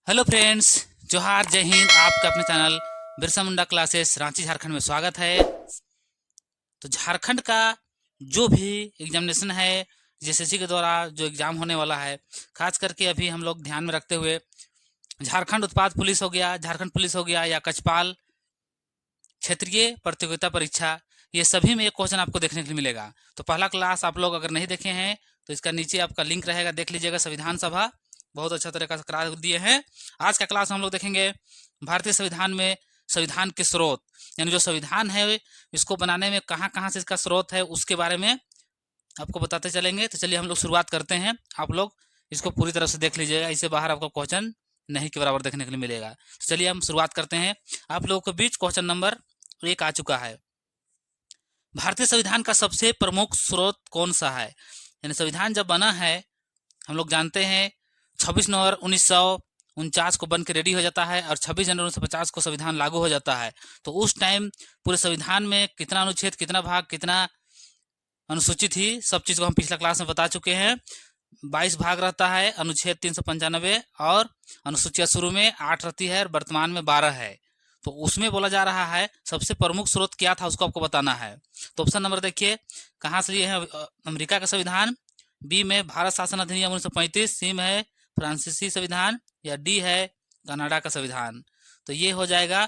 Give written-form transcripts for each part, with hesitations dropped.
Hello friends, जोहार, जय हिंद। आपका अपने चैनल बिरसा मुंडा क्लासेस रांची झारखंड में स्वागत है। तो झारखंड का जो भी एग्जामिनेशन है, जेएसएससी के द्वारा जो एग्ज़ाम होने वाला है, खास करके अभी हम लोग ध्यान में रखते हुए झारखंड उत्पाद पुलिस हो गया, झारखंड पुलिस हो गया या कचपाल क्षेत्रीय प्रतियोगिता परीक्षा, ये सभी में एक क्वेश्चन आपको देखने के लिए मिलेगा। तो पहला क्लास आप लोग अगर नहीं देखे हैं तो इसका नीचे आपका लिंक रहेगा, देख लीजिएगा। संविधान सभा बहुत अच्छा तरीका से करा दिए हैं। आज का क्लास हम लोग देखेंगे भारतीय संविधान में संविधान के स्रोत, यानी जो संविधान है इसको बनाने में कहाँ कहाँ से इसका स्रोत है उसके बारे में आपको बताते चलेंगे। तो चलिए हम लोग शुरुआत करते हैं। आप लोग इसको पूरी तरह से देख लीजिएगा, इससे बाहर आपको क्वेश्चन नहीं के बराबर देखने के लिए मिलेगा। तो चलिए हम शुरुआत करते हैं। आप लोगों के बीच क्वेश्चन नंबर 1 आ चुका है। भारतीय संविधान का सबसे प्रमुख स्रोत कौन सा है? यानी संविधान जब बना है, हम लोग जानते हैं 26 नवंबर 1949 को बन के रेडी हो जाता है और 26 जनवरी 1950 को संविधान लागू हो जाता है। तो उस टाइम पूरे संविधान में कितना अनुच्छेद, कितना भाग, कितना अनुसूची थी, सब चीज़ को हम पिछला क्लास में बता चुके हैं। 22 भाग रहता है, अनुच्छेद 395 और अनुसूचियाँ शुरू में 8 रहती है और वर्तमान में 12 है। तो उसमें बोला जा रहा है सबसे प्रमुख स्रोत क्या था, उसको आपको बताना है। तो ऑप्शन नंबर देखिए कहाँ से लिए हैं। अमेरिका का संविधान, बी में भारत शासन अधिनियम 1935, सी में है फ्रांसीसी संविधान, या डी है कनाडा का संविधान। तो ये हो जाएगा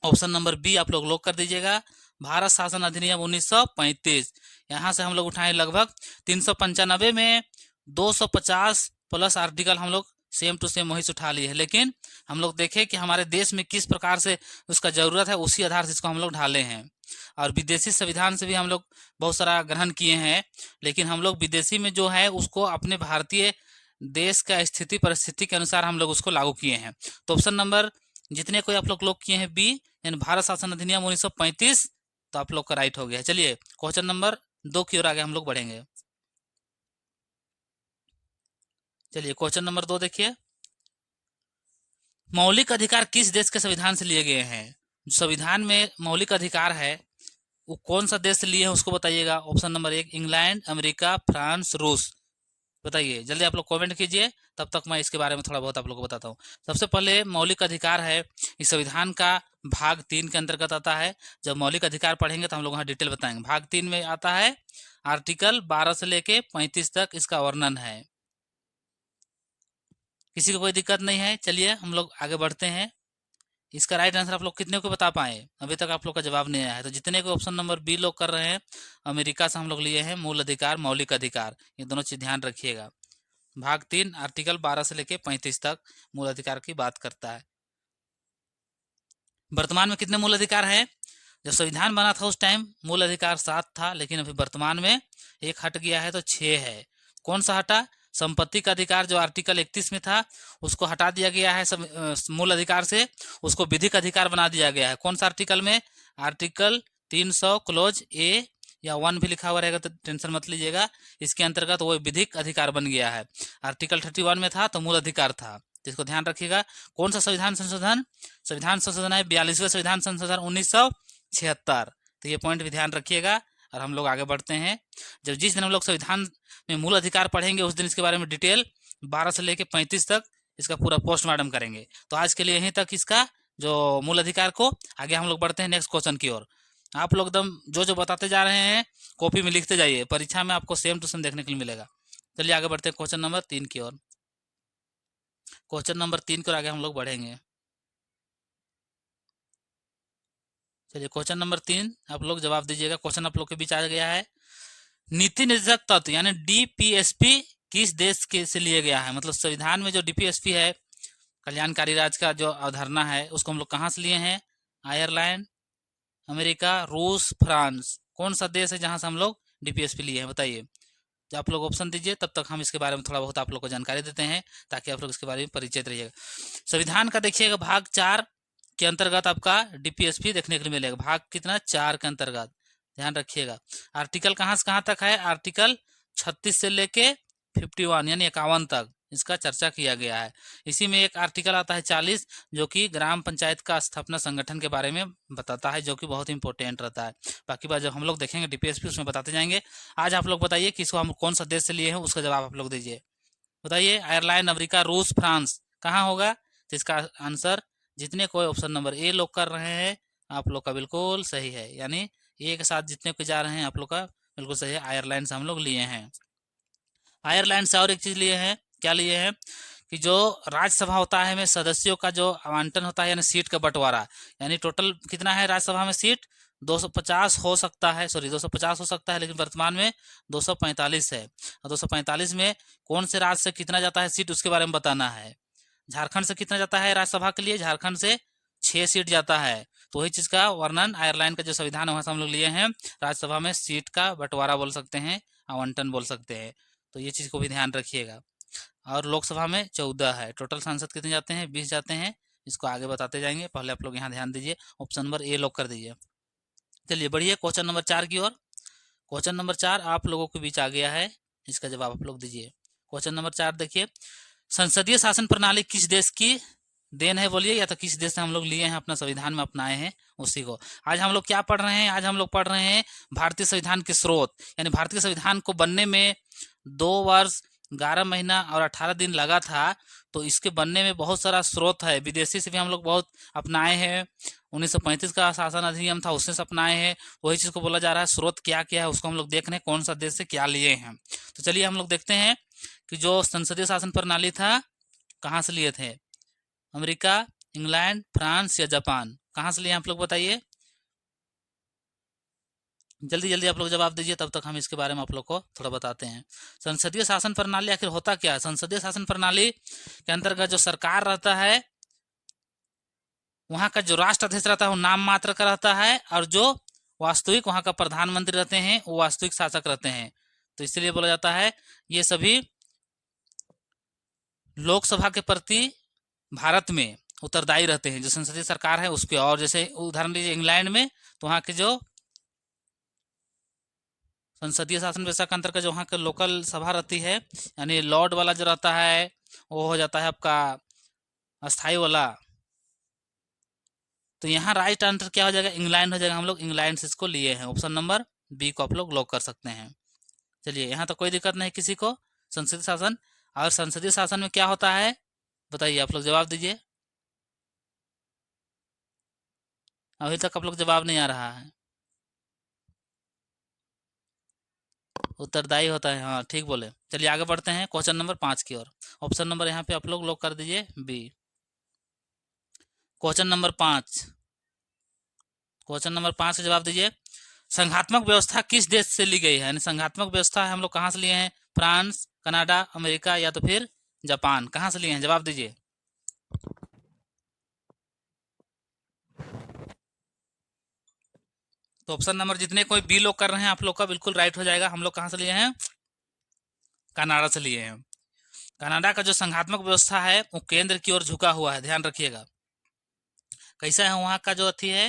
ऑप्शन नंबर बी, आप लोग लॉक कर दीजिएगा। भारत शासन अधिनियम 1935। यहाँ से हम लोग उठाए लगभग 395 में 250 प्लस आर्टिकल हम लोग सेम टू सेम वही से उठा लिए हैं, लेकिन हम लोग देखें कि हमारे देश में किस प्रकार से उसका जरूरत है, उसी आधार से इसको हम लोग ढाले हैं। और विदेशी संविधान से भी हम लोग बहुत सारा ग्रहण किए हैं, लेकिन हम लोग विदेशी में जो है उसको अपने भारतीय देश का स्थिति परिस्थिति के अनुसार हम लोग उसको लागू किए हैं। तो ऑप्शन नंबर जितने कोई आप लोग किए हैं बी, यानी भारत शासन अधिनियम 1935, तो आप लोग का राइट हो गया है। चलिए क्वेश्चन नंबर 2 की ओर आगे हम लोग बढ़ेंगे। चलिए क्वेश्चन नंबर 2 देखिए, मौलिक अधिकार किस देश के संविधान से लिए गए हैं? जो संविधान में मौलिक अधिकार है वो कौन सा देश से लिए हैं उसको बताइएगा। Option number 1 England, America, France, रूस। बताइए जल्दी आप लोग कमेंट कीजिए, तब तक मैं इसके बारे में थोड़ा बहुत आप लोग को बताता हूँ। सबसे पहले मौलिक अधिकार है, इस संविधान का भाग 3 के अंतर्गत आता है। जब मौलिक अधिकार पढ़ेंगे तो हम लोग वहाँ डिटेल बताएंगे। भाग 3 में आता है आर्टिकल 12 से लेके 35 तक इसका वर्णन है। किसी को कोई दिक्कत नहीं है? चलिए हम लोग आगे बढ़ते हैं। इसका राइट आंसर आप लोग कितने को बता पाए? अभी तक आप लोग का जवाब नहीं आया है। तो जितने को ऑप्शन नंबर बी लोग कर रहे हैं, अमेरिका से हम लोग लिए हैं मूल अधिकार, मौलिक अधिकार, ये दोनों चीज ध्यान रखिएगा। भाग 3 आर्टिकल 12 से लेके 35 तक मूल अधिकार की बात करता है। वर्तमान में कितने मूल अधिकार है? जब संविधान बना था उस टाइम मूल अधिकार 7 था, लेकिन अभी वर्तमान में एक हट गया है तो 6 है। कौन सा हटा? संपत्ति का अधिकार जो आर्टिकल 31 में था उसको हटा दिया गया है मूल अधिकार से, उसको विधिक अधिकार बना दिया गया है। कौन सा आर्टिकल में? आर्टिकल 300 क्लोज ए या 1 भी लिखा हुआ रहेगा तो टेंशन मत लीजिएगा, इसके अंतर्गत वो विधिक अधिकार बन गया है। आर्टिकल 31 में था तो मूल अधिकार था, तो इसको ध्यान रखिएगा। कौन सा संविधान संशोधन? संविधान संशोधन है 42वें संविधान संशोधन 1976। तो ये पॉइंट भी ध्यान रखिएगा और हम लोग आगे बढ़ते हैं। जब जिस दिन हम लोग संविधान में मूल अधिकार पढ़ेंगे उस दिन इसके बारे में डिटेल 12 से लेकर 35 तक इसका पूरा पोस्टमार्टम करेंगे। तो आज के लिए यहीं तक इसका जो मूल अधिकार को, आगे हम लोग बढ़ते हैं नेक्स्ट क्वेश्चन की ओर। आप लोग एकदम जो जो बताते जा रहे हैं कॉपी में लिखते जाइए, परीक्षा में आपको सेम टू सेम देखने के लिए मिलेगा। चलिए आगे बढ़ते हैं क्वेश्चन नंबर 3 की ओर। क्वेश्चन नंबर 3 की ओर आगे हम लोग बढ़ेंगे। चलिए क्वेश्चन नंबर 3 आप लोग जवाब दीजिएगा। क्वेश्चन आप लोग के बीच आ गया है, नीति निर्देशक तत्व यानी डीपीएसपी किस देश के से लिए गया है? मतलब संविधान में जो डीपीएसपी है, कल्याणकारी राज्य का जो अवधारणा है, उसको हम लोग कहाँ से लिए हैं? आयरलैंड, अमेरिका, रूस, फ्रांस। कौन सा देश है जहां से हम लोग डीपीएसपी लिए हैं? बताइए। जो आप लोग ऑप्शन दीजिए, तब तक हम इसके बारे में थोड़ा बहुत आप लोग को जानकारी देते हैं ताकि आप लोग इसके बारे में परिचित रहिएगा। संविधान का देखिएगा भाग 4 के अंतर्गत आपका डीपीएसपी देखने के लिए मिलेगा। भाग कितना? 4 के अंतर्गत, ध्यान रखिएगा। आर्टिकल कहाँ से कहाँ तक है? आर्टिकल 36 से लेके 51 यानी 51 तक इसका चर्चा किया गया है। इसी में एक आर्टिकल आता है 40 जो कि ग्राम पंचायत का स्थापना संगठन के बारे में बताता है, जो कि बहुत इंपॉर्टेंट रहता है। बाकी बात जब हम लोग देखेंगे डीपीएसपी उसमें बताते जाएंगे। आज आप लोग बताइए कि इसको हम कौन सा देश से लिए हैं, उसका जवाब आप लोग दीजिए। बताइए आयरलैंड, अमेरिका, रूस, फ्रांस, कहाँ होगा? तो इसका आंसर जितने कोई ऑप्शन नंबर ए लोग कर रहे हैं आप लोग का बिल्कुल सही है, यानी ए के साथ जितने कोई जा रहे हैं आप लोग का बिल्कुल सही है। आयरलैंड से हम लोग लिए हैं। आयरलैंड से और एक चीज लिए हैं, क्या लिए हैं कि जो राज्यसभा होता है में सदस्यों का जो आवंटन होता है यानी सीट का बंटवारा, यानी टोटल कितना है राज्यसभा में सीट 250 हो सकता है, सॉरी 250 हो सकता है, लेकिन वर्तमान में 245 है। और 245 में कौन से राज्य से कितना जाता है सीट उसके बारे में बताना है। झारखंड से कितना जाता है राज्यसभा के लिए, झारखंड से 6 सीट जाता है। तो वही चीज का वर्णन आयरलैंड का जो संविधान है वहां से हम लोग लिए हैं। राज्यसभा में सीट का बंटवारा बोल सकते हैं, आवंटन बोल सकते हैं, तो ये चीज को भी ध्यान रखिएगा। और लोकसभा में 14 है। टोटल सांसद कितने जाते हैं, 20 जाते हैं। इसको आगे बताते जाएंगे, पहले आप लोग यहाँ ध्यान दीजिए, ऑप्शन नंबर ए लॉक कर दीजिए। चलिए बढ़िए क्वेश्चन नंबर 4 की ओर। क्वेश्चन नंबर 4 आप लोगों के बीच आ गया है, इसका जवाब आप लोग दीजिए। क्वेश्चन नंबर 4 देखिए, संसदीय शासन प्रणाली किस देश की देन है बोलिए, या तो किस देश से हम लोग लिए हैं अपना संविधान में अपनाए हैं उसी को। आज हम लोग क्या पढ़ रहे हैं, आज हम लोग पढ़ रहे हैं भारतीय संविधान के स्रोत, यानी भारतीय संविधान को बनने में 2 वर्ष 11 महीना और 18 दिन लगा था। तो इसके बनने में बहुत सारा स्रोत है, विदेशी से भी हम लोग बहुत अपनाए हैं। 1935 का शासन अधिनियम था, उससे अपनाए हैं। वही चीज को बोला जा रहा है स्रोत क्या क्या है, उसको हम लोग देख रहे हैं कौन सा देश से क्या लिए हैं। तो चलिए हम लोग देखते हैं कि जो संसदीय शासन प्रणाली था कहाँ से लिए थे, अमेरिका, इंग्लैंड, फ्रांस या जापान, कहाँ से लिए आप लोग बताइए। जल्दी जल्दी आप लोग जवाब दीजिए, तब तक हम इसके बारे में आप लोग को थोड़ा बताते हैं। संसदीय शासन प्रणाली आखिर होता क्या है। संसदीय शासन प्रणाली के अंतर्गत जो सरकार रहता है वहां का जो राष्ट्राध्यक्ष रहता है वो नाम मात्र का रहता है, और जो वास्तविक वहां का प्रधानमंत्री रहते हैं वो वास्तविक शासक रहते हैं। तो इसलिए बोला जाता है ये सभी लोकसभा के प्रति भारत में उत्तरदायी रहते हैं, जो संसदीय सरकार है उसके। और जैसे उदाहरण लीजिए इंग्लैंड में, तो वहां के जो संसदीय शासन व्यवस्था के अंतर्गत जो वहाँ के लोकल सभा रहती है, यानी लॉर्ड वाला जो रहता है वो हो जाता है आपका अस्थाई वाला। तो यहाँ राइट आंसर क्या हो जाएगा, इंग्लैंड हो जाएगा। हम लोग इंग्लैंड से इसको लिए हैं, ऑप्शन नंबर बी को आप लोग लॉक कर सकते हैं। चलिए यहाँ तो कोई दिक्कत नहीं किसी को। संसदीय शासन, और संसदीय शासन में क्या होता है बताइए, आप लोग जवाब दीजिए। अभी तक आप लोग जवाब नहीं आ रहा है। उत्तरदायी होता है, हाँ ठीक बोले। चलिए आगे बढ़ते हैं क्वेश्चन नंबर 5 की ओर। ऑप्शन नंबर यहाँ पे आप लोग लॉक कर दीजिए B. Question number 5, question number 5 का जवाब दीजिए। संघात्मक व्यवस्था किस देश से ली गई है, यानी संघात्मक व्यवस्था हम लोग कहाँ से लिए हैं, फ्रांस, कनाडा, अमेरिका या तो फिर जापान, कहाँ से लिए हैं, जवाब दीजिए। तो ऑप्शन नंबर जितने कोई बी लोग कर रहे हैं आप लोग का बिल्कुल राइट हो जाएगा। हम लोग कहाँ से लिए हैं, कनाडा से लिए हैं। कनाडा का जो संघात्मक व्यवस्था है वो केंद्र की ओर झुका हुआ है, ध्यान रखिएगा। कैसा है वहाँ का जो अथी है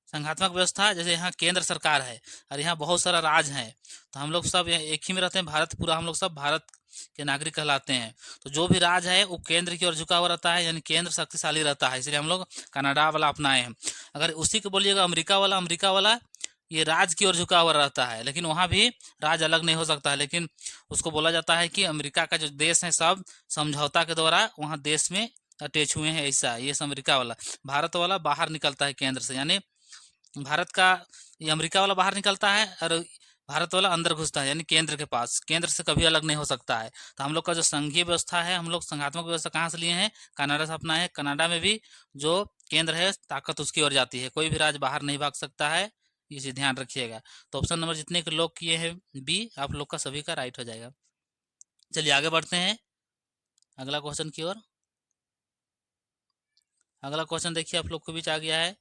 संघात्मक व्यवस्था, जैसे यहाँ केंद्र सरकार है और यहाँ बहुत सारा राज्य है, तो हम लोग सब एक ही में रहते हैं, भारत पूरा हम लोग सब भारत के नागरिक कहलाते हैं। तो जो भी राज्य है वो केंद्र की ओर झुका हुआ रहता है, यानी केंद्र शक्तिशाली रहता है, इसलिए हम लोग कनाडा वाला अपनाए हैं। अगर उसी को बोलिएगा अमेरिका वाला, अमेरिका वाला ये राज्य की ओर झुका हुआ रहता है, लेकिन वहाँ भी राज्य अलग नहीं हो सकता है, लेकिन उसको बोला जाता है कि अमेरिका का जो देश है सब समझौता के द्वारा वहाँ देश में अटैच हुए हैं, ऐसा ये अमेरिका वाला। भारत वाला बाहर निकलता है केंद्र से, यानी भारत का ये अमेरिका वाला बाहर निकलता है और भारत वाला अंदर घुसता है, यानी केंद्र के पास, केंद्र से कभी अलग नहीं हो सकता है। तो हम लोग का जो संघीय व्यवस्था है, हम लोग संघात्मक व्यवस्था कहाँ से लिए हैं, कनाडा से अपना है। कनाडा में भी जो केंद्र है ताकत उसकी ओर जाती है, कोई भी राज्य बाहर नहीं भाग सकता है, ये चीज ध्यान रखिएगा। तो ऑप्शन नंबर जितने के लोग किए हैं बी, आप लोग का सभी का राइट हो जाएगा। चलिए आगे बढ़ते हैं अगला क्वेश्चन की ओर। अगला क्वेश्चन देखिए आप लोग के बीच आ गया है,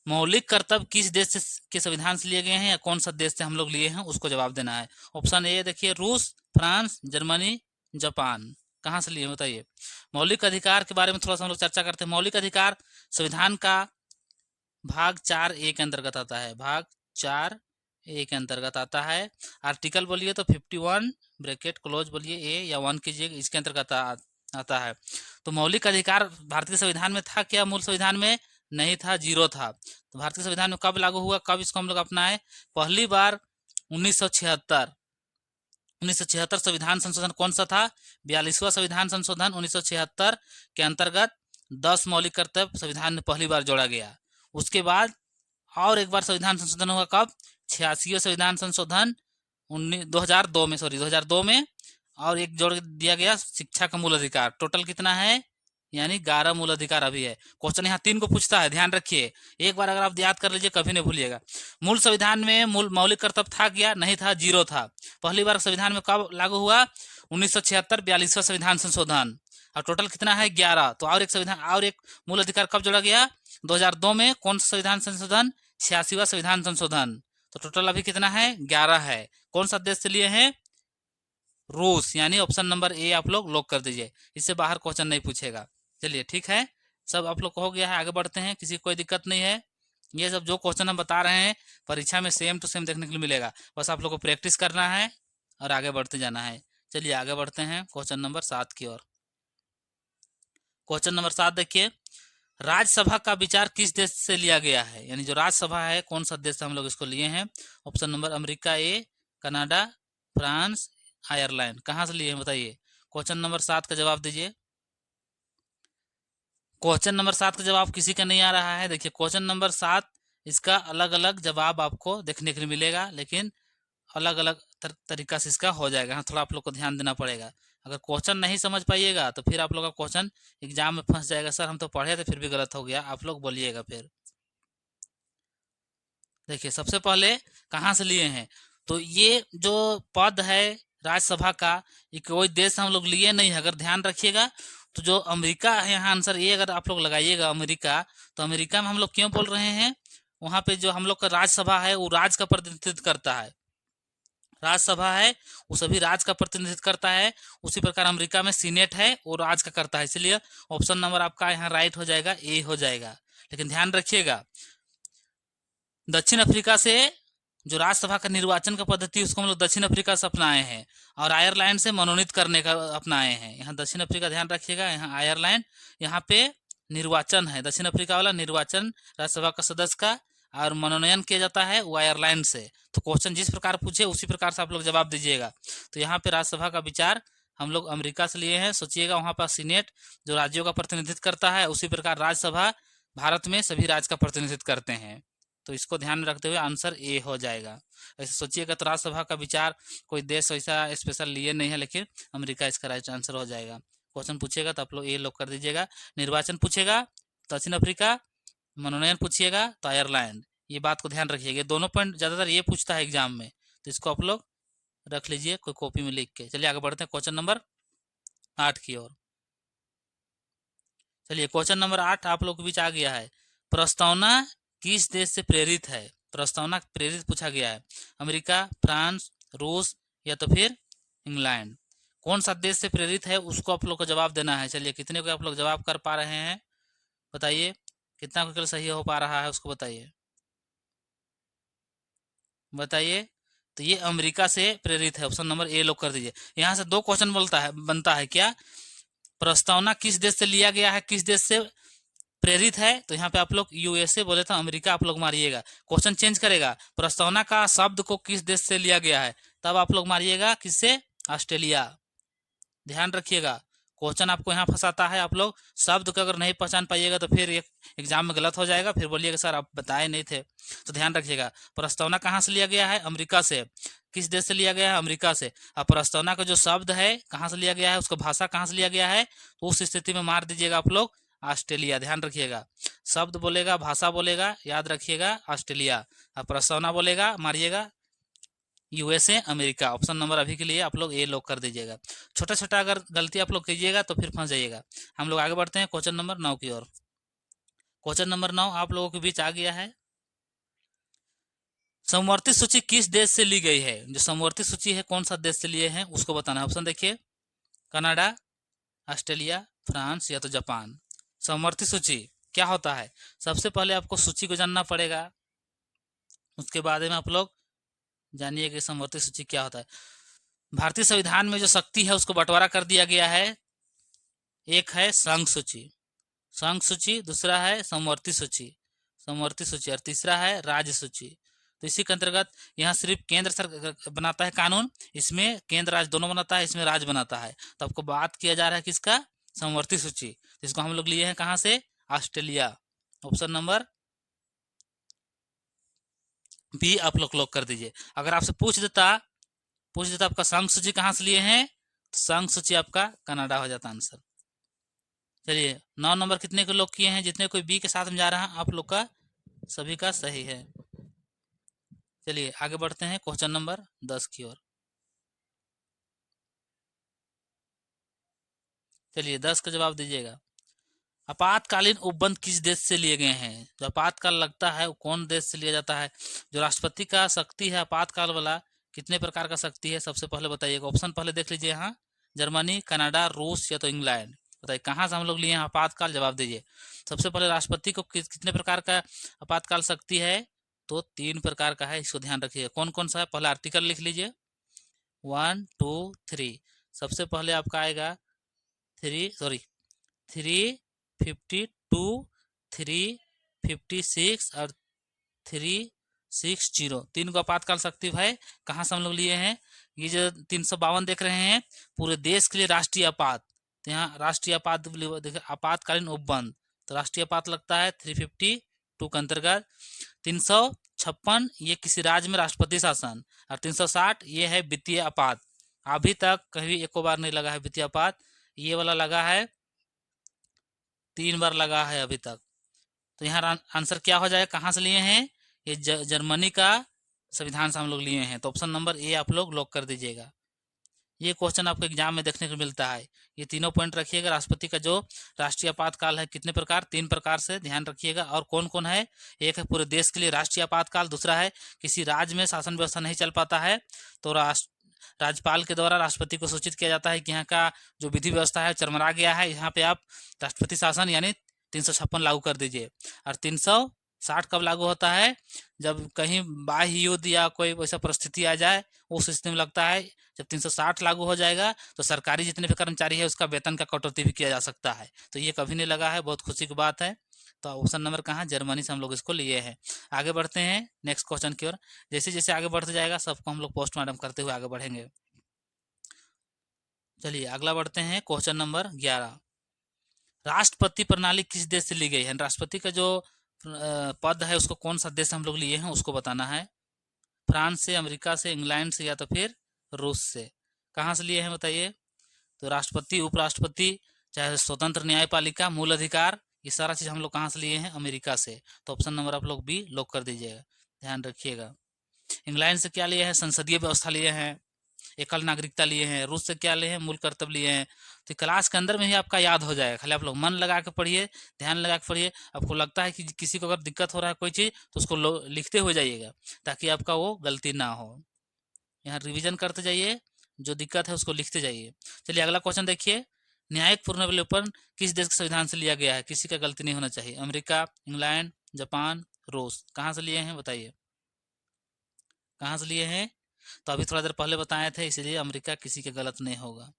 मौलिक कर्तव्य किस देश से के संविधान से लिए गए हैं, या कौन सा देश से हम लोग लिए हैं उसको जवाब देना है। ऑप्शन ए देखिए, रूस, फ्रांस, जर्मनी, जापान, कहाँ से लिए बताइए। मौलिक अधिकार के बारे में थोड़ा सा हम लोग चर्चा करते हैं। मौलिक अधिकार संविधान का भाग 4A के अंतर्गत आता है, भाग 4A के अंतर्गत आता है। आर्टिकल बोलिए तो 51 ब्रैकेट क्लोज बोलिए ए या 1 कीजिए, इसके अंतर्गत आता है। तो मौलिक अधिकार भारतीय संविधान में था क्या, मूल संविधान में नहीं था, जीरो था। तो भारतीय संविधान में कब लागू हुआ, कब इसको हम लोग अपनाए, पहली बार 1976 1976 संविधान संशोधन कौन सा था? 42वां संविधान संशोधन 1976 के अंतर्गत 10 मौलिक कर्तव्य संविधान में पहली बार जोड़ा गया। उसके बाद और एक बार संविधान संशोधन हुआ कब? 86वां संविधान संशोधन 2002 में और एक जोड़ दिया गया शिक्षा का मूल अधिकार। टोटल कितना है? यानी 11 मूल अधिकार अभी है। क्वेश्चन यहाँ 3 को पूछता है, ध्यान रखिए। एक बार अगर आप याद कर लीजिए कभी नहीं भूलिएगा। मूल संविधान में मूल मौलिक कर्तव्य था क्या? नहीं था, 0 था। पहली बार संविधान में कब लागू हुआ? 1976 42वां संविधान संशोधन। और टोटल कितना है? 11। तो और एक संविधान और एक मूल अधिकार कब जोड़ा गया? 2002 में। कौन सा संविधान संशोधन? 86वां संविधान संशोधन। तो टोटल अभी कितना है? 11 है। कौन सा देश से लिए हैं? रूस। यानी ऑप्शन नंबर ए आप लोग लॉक कर दीजिए, इससे बाहर क्वेश्चन नहीं पूछेगा। चलिए ठीक है, सब आप लोग को हो गया है। आगे बढ़ते हैं, किसी कोई दिक्कत नहीं है। ये सब जो क्वेश्चन हम बता रहे हैं परीक्षा में सेम टू सेम देखने के लिए मिलेगा, बस आप लोग को प्रैक्टिस करना है और आगे बढ़ते जाना है। चलिए आगे बढ़ते हैं क्वेश्चन नंबर 7 की ओर। क्वेश्चन नंबर 7 देखिए, राज्यसभा का विचार किस देश से लिया गया है? यानी जो राज्यसभा है कौन सा देश से हम लोग इसको लिए हैं? ऑप्शन नंबर अमेरिका ए, कनाडा, फ्रांस, आयरलैंड। कहाँ से लिए हैं बताइए? क्वेश्चन नंबर 7 का जवाब दीजिए। क्वेश्चन नंबर 7 का जवाब किसी का नहीं आ रहा है। देखिए क्वेश्चन नंबर 7 इसका अलग अलग जवाब आपको देखने के लिए मिलेगा, लेकिन अलग अलग तरीका से इसका हो जाएगा। हाँ, थोड़ा आप लोग को ध्यान देना पड़ेगा। अगर क्वेश्चन नहीं समझ पाइएगा तो फिर आप लोग का क्वेश्चन एग्जाम में फंस जाएगा। सर हम तो पढ़े थे फिर भी गलत हो गया, आप लोग बोलिएगा फिर। देखिए सबसे पहले कहाँ से लिए हैं? तो ये जो पद है राज्यसभा का, ये कोई देश हम लोग लिए नहीं है। अगर ध्यान रखिएगा तो जो अमेरिका है यहाँ आंसर ये अगर आप लोग लगाइएगा अमेरिका, तो अमेरिका में हम लोग क्यों बोल रहे हैं? वहाँ पे जो हम लोग का राज्यसभा है वो राज्य का प्रतिनिधित्व करता है। राज्यसभा है वो सभी राज्य का प्रतिनिधित्व करता है। उसी प्रकार अमेरिका में सीनेट है वो राज्य का करता है। इसलिए ऑप्शन नंबर आपका यहाँ राइट हो जाएगा, ए हो जाएगा। लेकिन ध्यान रखिएगा दक्षिण अफ्रीका से जो राज्यसभा का निर्वाचन का पद्धति उसको हम लोग दक्षिण अफ्रीका से अपनाए हैं, और आयरलैंड से मनोनीत करने का अपनाए हैं। यहाँ दक्षिण अफ्रीका ध्यान रखिएगा, यहाँ आयरलैंड, यहाँ पे निर्वाचन है दक्षिण अफ्रीका वाला निर्वाचन राज्यसभा का सदस्य का, और मनोनयन किया जाता है वो आयरलैंड से। तो क्वेश्चन जिस प्रकार पूछे उसी प्रकार से आप लोग जवाब दीजिएगा। तो यहाँ पे राज्यसभा का विचार हम लोग अमेरिका से लिए हैं। सोचिएगा वहाँ पर सीनेट जो राज्यों का प्रतिनिधित्व करता है, उसी प्रकार राज्यसभा भारत में सभी राज्य का प्रतिनिधित्व करते हैं। तो इसको ध्यान में रखते हुए आंसर ए हो जाएगा। ऐसे सोचिएगा तो राज्यसभा का विचार कोई देश ऐसा स्पेशल लिए नहीं है, लेकिन अमेरिका इसका राइट आंसर हो जाएगा। क्वेश्चन पूछेगा तो आप लोग ए लॉक कर दीजिएगा। निर्वाचन पूछेगा दक्षिण अफ्रीका, मनोनयन पूछिएगा तो आयरलैंड। ये बात को ध्यान रखिएगा, दोनों पॉइंट ज्यादातर ये पूछता है एग्जाम में, तो इसको आप लोग रख लीजिए कोई कॉपी में लिख के। चलिए आगे बढ़ते हैं क्वेश्चन नंबर 8 की ओर। चलिए क्वेश्चन नंबर 8 आप लोग के बीच आ गया है। प्रस्तावना किस देश से प्रेरित है? प्रस्तावना प्रेरित पूछा गया है। अमेरिका, फ्रांस, रूस या तो फिर इंग्लैंड। कौन सा देश से प्रेरित है उसको आप लोग को जवाब देना है। चलिए कितने को आप लोग जवाब कर पा रहे हैं बताइए, कितना को सही हो पा रहा है उसको बताइए, बताइए। तो ये अमेरिका से प्रेरित है, ऑप्शन नंबर ए लॉक कर दीजिए। यहाँ से दो क्वेश्चन बनता है क्या? प्रस्तावना किस देश से लिया गया है, किस देश से प्रेरित है? तो यहाँ पे आप लोग यूएसए बोले तो अमेरिका आप लोग मारिएगा। क्वेश्चन चेंज करेगा, प्रस्तावना का शब्द को किस देश से लिया गया है, तब आप लोग मारिएगा किससे? ऑस्ट्रेलिया। ध्यान रखिएगा क्वेश्चन आपको यहाँ फंसाता है। आप लोग शब्द को अगर नहीं पहचान पाइएगा तो फिर एग्जाम में गलत हो जाएगा, फिर बोलिएगा सर आप बताए नहीं थे। तो ध्यान रखिएगा प्रस्तावना कहाँ से लिया गया है? अमेरिका से। किस देश से लिया गया है? अमेरिका से। अब प्रस्तावना का जो शब्द है कहाँ से लिया गया है, उसको भाषा कहाँ से लिया गया है, तो उस स्थिति में मार दीजिएगा आप लोग ऑस्ट्रेलिया। ध्यान रखिएगा शब्द बोलेगा, भाषा बोलेगा, याद रखिएगा ऑस्ट्रेलिया। अब प्रस्तावना बोलेगा मारिएगा यूएसए, अमेरिका। ऑप्शन नंबर अभी के लिए आप लोग ए लॉक कर दीजिएगा। छोटा छोटा अगर गलती आप लोग कीजिएगा तो फिर फंस जाइएगा। हम लोग आगे बढ़ते हैं क्वेश्चन नंबर 9 की ओर। क्वेश्चन नंबर 9 आप लोगों के बीच आ गया है। समवर्ती सूची किस देश से ली गई है? जो समवर्ती सूची है कौन सा देश से लिए हैं उसको बताना है। ऑप्शन देखिए, कनाडा, ऑस्ट्रेलिया, फ्रांस या तो जापान। समवर्ती सूची क्या होता है? सबसे पहले आपको सूची को जानना पड़ेगा, उसके बाद में आप लोग जानिए कि समवर्ती सूची क्या होता है। भारतीय संविधान में जो शक्ति है उसको बंटवारा कर दिया गया है। एक है संघ सूची, संघ सूची, दूसरा है समवर्ती सूची, समवर्ती सूची, और तीसरा है राज्य सूची। तो इसी के अंतर्गत यहाँ सिर्फ केंद्र सरकार बनाता है कानून, इसमें केंद्र राज्य दोनों बनाता है, इसमें राज्य बनाता है। तो आपको बात किया जा रहा है किसका, समवर्ती सूची। तो इसको हम लोग लिए हैं कहाँ से, ऑस्ट्रेलिया। ऑप्शन नंबर बी आप लोग लॉक कर दीजिए। अगर आपसे पूछ देता आपका संघ सूची कहाँ से लिए हैं, तो संघ सूची आपका कनाडा हो जाता आंसर। चलिए 9 नंबर कितने को लॉक किए हैं, जितने कोई बी के साथ में जा रहा है आप लोग का सभी का सही है। चलिए आगे बढ़ते हैं क्वेश्चन नंबर 10 की ओर। चलिए 10 का जवाब दीजिएगा। आपातकालीन उपबंध किस देश से लिए गए हैं, जो आपातकाल लगता है वो कौन देश से लिया जाता है। जो राष्ट्रपति का शक्ति है आपातकाल वाला, कितने प्रकार का शक्ति है सबसे पहले बताइएगा। ऑप्शन पहले देख लीजिए यहाँ, जर्मनी, कनाडा, रूस या तो इंग्लैंड। बताइए कहाँ से हम लोग लिए हैं आपातकाल, जवाब दीजिए। सबसे पहले राष्ट्रपति को कितने प्रकार का आपातकाल शक्ति है, तो 3 प्रकार का है, इसको ध्यान रखिए। कौन कौन सा है, पहले आर्टिकल लिख लीजिए 1 2 3। सबसे पहले आपका आएगा 352, 356 और 360। 3 को आपातकाल शक्ति है, कहाँ से हम लोग लिए हैं। ये जो 352 देख रहे हैं पूरे देश के लिए राष्ट्रीय आपात, तो यहाँ राष्ट्रीय आपातकालीन उपबंध, तो राष्ट्रीय आपात लगता है 352 के अंतर्गत। 356 ये किसी राज्य में राष्ट्रपति शासन, और 360 ये है वित्तीय आपात। अभी तक कभी एको बार नहीं लगा है वित्तीय आपात, ये वाला लगा है 3 बार लगा है अभी तक। तो यहाँ आंसर क्या हो जाएगा, कहाँ से लिए हैं, ये जर्मनी का संविधान से हम लोग लिए हैं। तो ऑप्शन नंबर ए आप लोग लॉक कर दीजिएगा। ये क्वेश्चन आपको एग्जाम में देखने को मिलता है। ये तीनों पॉइंट रखिएगा। राष्ट्रपति का जो राष्ट्रीय आपातकाल है कितने प्रकार, 3 प्रकार से ध्यान रखिएगा। और कौन कौन है, एक है पूरे देश के लिए राष्ट्रीय आपातकाल, दूसरा है किसी राज्य में शासन व्यवस्था नहीं चल पाता है तो राज्यपाल के द्वारा राष्ट्रपति को सूचित किया जाता है कि यहाँ का जो विधि व्यवस्था है चरमरा गया है, यहाँ पे आप राष्ट्रपति शासन यानी 356 लागू कर दीजिए। और 360 कब लागू होता है, जब कहीं बाह्य युद्ध या कोई वैसा परिस्थिति आ जाए उस स्थिति में लगता है। जब 360 लागू हो जाएगा तो सरकारी जितने भी कर्मचारी है उसका वेतन का कटौती भी किया जा सकता है। तो ये कभी नहीं लगा है, बहुत खुशी की बात है। तो ऑप्शन नंबर कहाँ, जर्मनी से हम लोग इसको लिए हैं। आगे बढ़ते हैं नेक्स्ट क्वेश्चन की ओर। जैसे जैसे आगे बढ़ते जाएगा सबको हम लोग पोस्टमार्टम करते हुए आगे बढ़ेंगे। चलिए अगला बढ़ते हैं क्वेश्चन नंबर 11। राष्ट्रपति प्रणाली किस देश से ली गई है, राष्ट्रपति का जो पद है उसको कौन सा देश हम लोग लिए हैं उसको बताना है। फ्रांस से, अमेरिका से, इंग्लैंड से या तो फिर रूस से। कहाँ से लिए हैं बताइए। तो राष्ट्रपति, उपराष्ट्रपति, चाहे स्वतंत्र न्यायपालिका, मूल अधिकार, ये सारा चीज हम लोग कहाँ से लिए हैं, अमेरिका से। तो ऑप्शन नंबर आप लोग भी लॉक कर दीजिएगा, ध्यान रखिएगा। इंग्लैंड से क्या लिए हैं, संसदीय व्यवस्था लिए हैं, एकल नागरिकता लिए हैं। रूस से क्या लिए हैं, मूल कर्तव्य लिए हैं। तो क्लास के अंदर में ही आपका याद हो जाएगा, खाली आप लोग मन लगा के पढ़िए, ध्यान लगा के पढ़िए। आपको लगता है कि किसी को अगर दिक्कत हो रहा है कोई चीज़ तो उसको लिखते हुए जाइएगा ताकि आपका वो गलती ना हो। यहाँ रिवीजन करते जाइए, जो दिक्कत है उसको लिखते जाइए। चलिए अगला क्वेश्चन देखिए। न्यायिक पुनर्विलोपन किस देश के संविधान से लिया गया है, किसी का गलती नहीं होना चाहिए। अमेरिका, इंग्लैंड, जापान, रूस, कहाँ से लिए हैं बताइए, कहाँ से लिए हैं। तो अभी थोड़ा देर पहले बताए थे, इसलिए अमेरिका किसी के गलत नहीं होगा।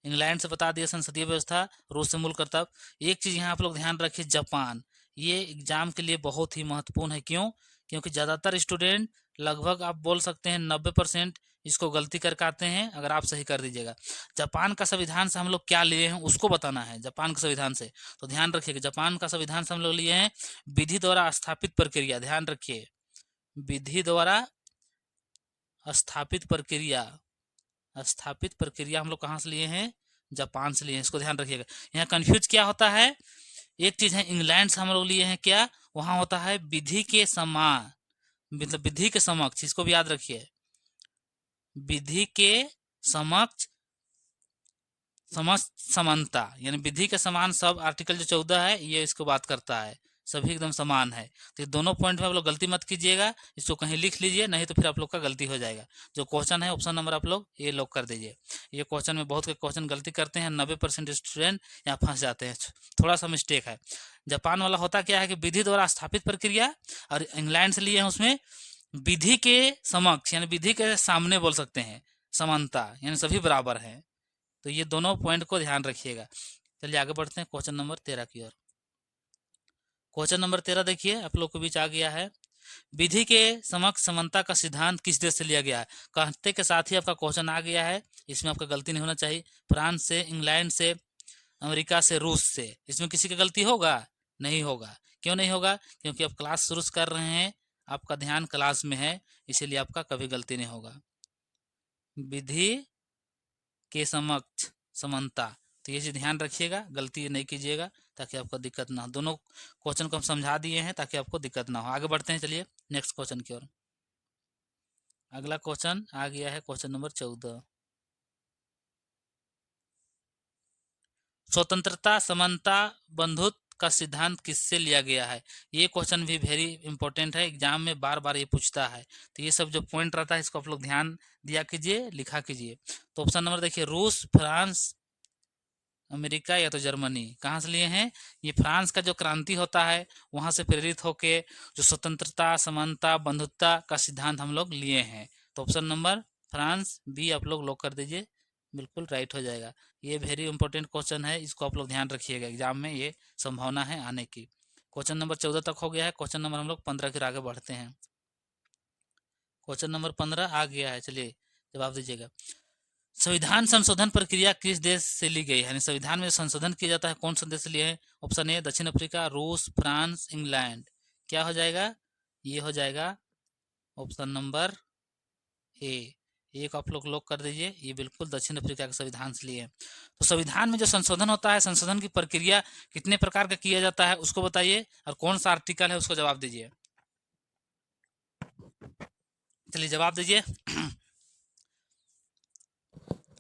इंग्लैंड से बता दिया संसदीय व्यवस्था, रूस से मूल कर्तव्य। एक चीज यहाँ आप लोग ध्यान रखिए, जापान, ये एग्जाम के लिए बहुत ही महत्वपूर्ण है। क्यों, क्योंकि ज्यादातर स्टूडेंट लगभग आप बोल सकते हैं 90% इसको गलती करके आते हैं। अगर आप सही कर दीजिएगा, जापान का संविधान से हम लोग क्या लिए हैं उसको बताना है। जापान के संविधान से तो ध्यान रखिएगा, जापान का संविधान से हम लोग लिए हैं विधि द्वारा स्थापित प्रक्रिया। ध्यान रखिए, विधि द्वारा स्थापित प्रक्रिया, स्थापित प्रक्रिया हम लोग कहाँ से लिए हैं, जापान से लिए हैं। इसको ध्यान रखिएगा। यहाँ कंफ्यूज क्या होता है, एक चीज है इंग्लैंड से हम लोग लिए हैं, क्या वहां होता है विधि के समान, मतलब विधि के समक्ष, इसको भी याद रखिए, विधि के समक्ष समानता, यानी विधि के समान सब आर्टिकल जो 14 है ये इसको बात करता है, सभी एकदम समान है। तो ये दोनों पॉइंट में आप लोग गलती मत कीजिएगा, इसको कहीं लिख लीजिए, नहीं तो फिर आप लोग का गलती हो जाएगा। जो क्वेश्चन है ऑप्शन नंबर आप लोग ये लॉक कर दीजिए। ये क्वेश्चन में बहुत के क्वेश्चन गलती करते हैं, 90% स्टूडेंट यहाँ फंस जाते हैं, थोड़ा सा मिस्टेक है। जापान वाला होता क्या है कि विधि द्वारा स्थापित प्रक्रिया, और इंग्लैंड से लिए हैं उसमें विधि के समक्ष, यानी विधि के सामने बोल सकते हैं, समानता, यानी सभी बराबर हैं। तो ये दोनों पॉइंट को ध्यान रखिएगा। चलिए आगे बढ़ते हैं क्वेश्चन नंबर 13 की ओर। क्वेश्चन नंबर 13 देखिए आप लोग के बीच आ गया है। विधि के समक्ष समानता का सिद्धांत किस देश से लिया गया है? कहते के साथ ही आपका क्वेश्चन आ गया है, इसमें आपका गलती नहीं होना चाहिए। फ्रांस से, इंग्लैंड से, अमेरिका से, रूस से, इसमें किसी की गलती होगा? नहीं होगा। क्यों नहीं होगा? क्योंकि आप क्लास शुरू कर रहे हैं, आपका ध्यान क्लास में है, इसीलिए आपका कभी गलती नहीं होगा। विधि के समक्ष समानता, तो ये चीज ध्यान रखिएगा, गलती नहीं कीजिएगा ताकि आपको दिक्कत ना हो। दोनों क्वेश्चन को हम समझा दिए हैं ताकि आपको दिक्कत ना हो। आगे बढ़ते हैं, चलिए नेक्स्ट क्वेश्चन की ओर। अगला क्वेश्चन आ गया है क्वेश्चन नंबर 14। स्वतंत्रता, समानता, बंधुत्व का सिद्धांत किससे लिया गया है? ये क्वेश्चन भी वेरी इंपॉर्टेंट है, एग्जाम में बार बार ये पूछता है। तो ये सब जो पॉइंट रहता है इसको आप लोग ध्यान दिया कीजिए, लिखा कीजिए। तो ऑप्शन नंबर देखिए, रूस, फ्रांस, अमेरिका या तो जर्मनी। कहाँ से लिए हैं? ये फ्रांस का जो क्रांति होता है वहां से प्रेरित होके जो स्वतंत्रता, समानता, बंधुत्वता का सिद्धांत हम लोग लिए हैं। तो ऑप्शन नंबर फ्रांस बी आप लोग लॉक कर दीजिए, बिल्कुल राइट हो जाएगा। ये वेरी इंपॉर्टेंट क्वेश्चन है, इसको आप लोग ध्यान रखिएगा, एग्जाम में ये संभावना है आने की। क्वेश्चन नंबर 14 तक हो गया है। क्वेश्चन नंबर हम लोग 15 फिर आगे बढ़ते हैं। क्वेश्चन नंबर 15 आ गया है, चलिए जवाब दीजिएगा। संविधान संशोधन प्रक्रिया किस देश से ली गई है? यानी संविधान में संशोधन किया जाता है कौन सा देश से लिए है? ऑप्शन ए दक्षिण अफ्रीका, रूस, फ्रांस, इंग्लैंड। क्या हो जाएगा? ये हो जाएगा ऑप्शन नंबर ए। एक आप लोग लॉक कर दीजिए, ये बिल्कुल दक्षिण अफ्रीका के संविधान से लिए है। तो संविधान में जो संशोधन होता है, संशोधन की प्रक्रिया कितने प्रकार का किया जाता है उसको बताइए, और कौन सा आर्टिकल है उसको जवाब दीजिए। चलिए जवाब दीजिए।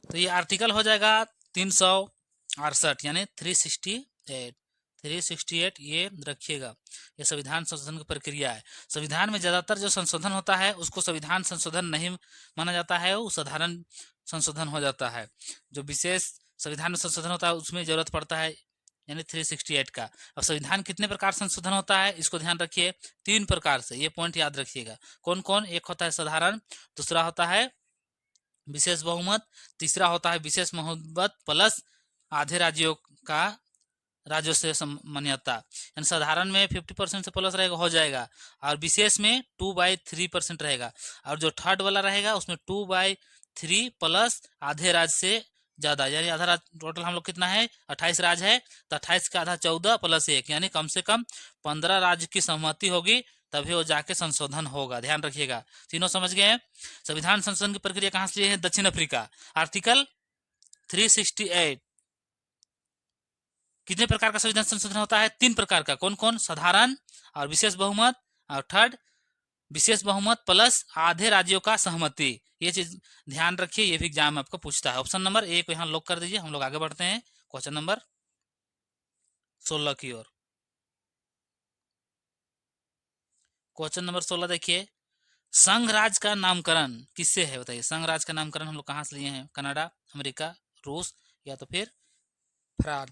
तो ये आर्टिकल हो जाएगा 368 यानी 368 ये रखिएगा। ये संविधान संशोधन की प्रक्रिया है। संविधान में ज्यादातर जो संशोधन होता है उसको संविधान संशोधन नहीं माना जाता है, वो साधारण संशोधन हो जाता है। जो विशेष संविधान में संशोधन होता है उसमें जरूरत पड़ता है, यानी 368 का। अब संविधान कितने प्रकार संशोधन होता है इसको ध्यान रखिए, 3 प्रकार से, ये पॉइंट याद रखिएगा। कौन कौन? एक होता है साधारण, दूसरा होता है विशेष बहुमत, तीसरा होता है विशेष बहुमत प्लस आधे राज्यों से मान्यता। यानी साधारण में 50% से प्लस रहेगा हो जाएगा, और विशेष में 2/3% रहेगा, और जो थर्ड वाला रहेगा उसमें 2/3 प्लस आधे राज्य से ज्यादा, यानी आधा राज्य। टोटल हम लोग कितना है? 28 राज्य है, तो 28 का आधा 14 प्लस 1, यानी कम से कम 15 राज्य की सहमति होगी तभी वो जाके संशोधन होगा। ध्यान रखिएगा, तीनों समझ गए हैं। संविधान संशोधन की प्रक्रिया कहां से लिए है? दक्षिण अफ्रीका। आर्टिकल 368। कितने प्रकार का संविधान संशोधन होता है? 3 प्रकार का। कौन कौन? साधारण और विशेष बहुमत, और थर्ड विशेष बहुमत प्लस आधे राज्यों का सहमति। ये चीज ध्यान रखिए, ये भी एग्जाम में आपको पूछता है। ऑप्शन नंबर ए को यहाँ लॉक कर दीजिए। हम लोग आगे बढ़ते हैं क्वेश्चन नंबर 16 की ओर। क्वेश्चन नंबर 16 देखिए, संघ राज्य का नामकरण किससे है? बताइए, संघ राज्य का नामकरण हम लोग कहां से लिए हैं? कनाडा, अमेरिका, रूस या तो फिर फ्रांस।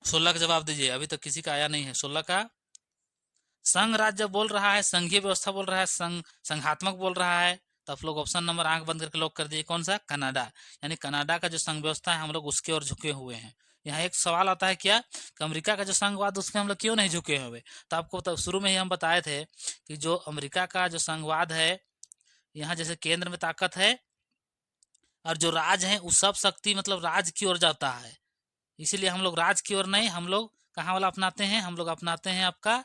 16 का जवाब दीजिए, अभी तक किसी का आया नहीं है 16 का। संघ राज्य जब बोल रहा है, संघीय व्यवस्था बोल रहा है, संघात्मक बोल रहा है, तो आप लोग ऑप्शन नंबर आंख बंद करके लॉक कर दिए। कौन सा? कनाडा। यानी कनाडा का जो संघ व्यवस्था है हम लोग उसके ओर झुके हुए हैं। यहाँ एक सवाल आता है क्या कि अमेरिका का जो संघवाद उसमें हम लोग क्यों नहीं झुके हुए? तो आपको तो शुरू में ही हम बताए थे कि जो अमेरिका का जो संघवाद है, यहाँ जैसे केंद्र में ताकत है और जो राज है उस सब शक्ति मतलब राज की ओर जाता है, इसीलिए हम लोग राज की ओर नहीं, हम लोग कहाँ वाला अपनाते हैं? हम लोग अपनाते हैं आपका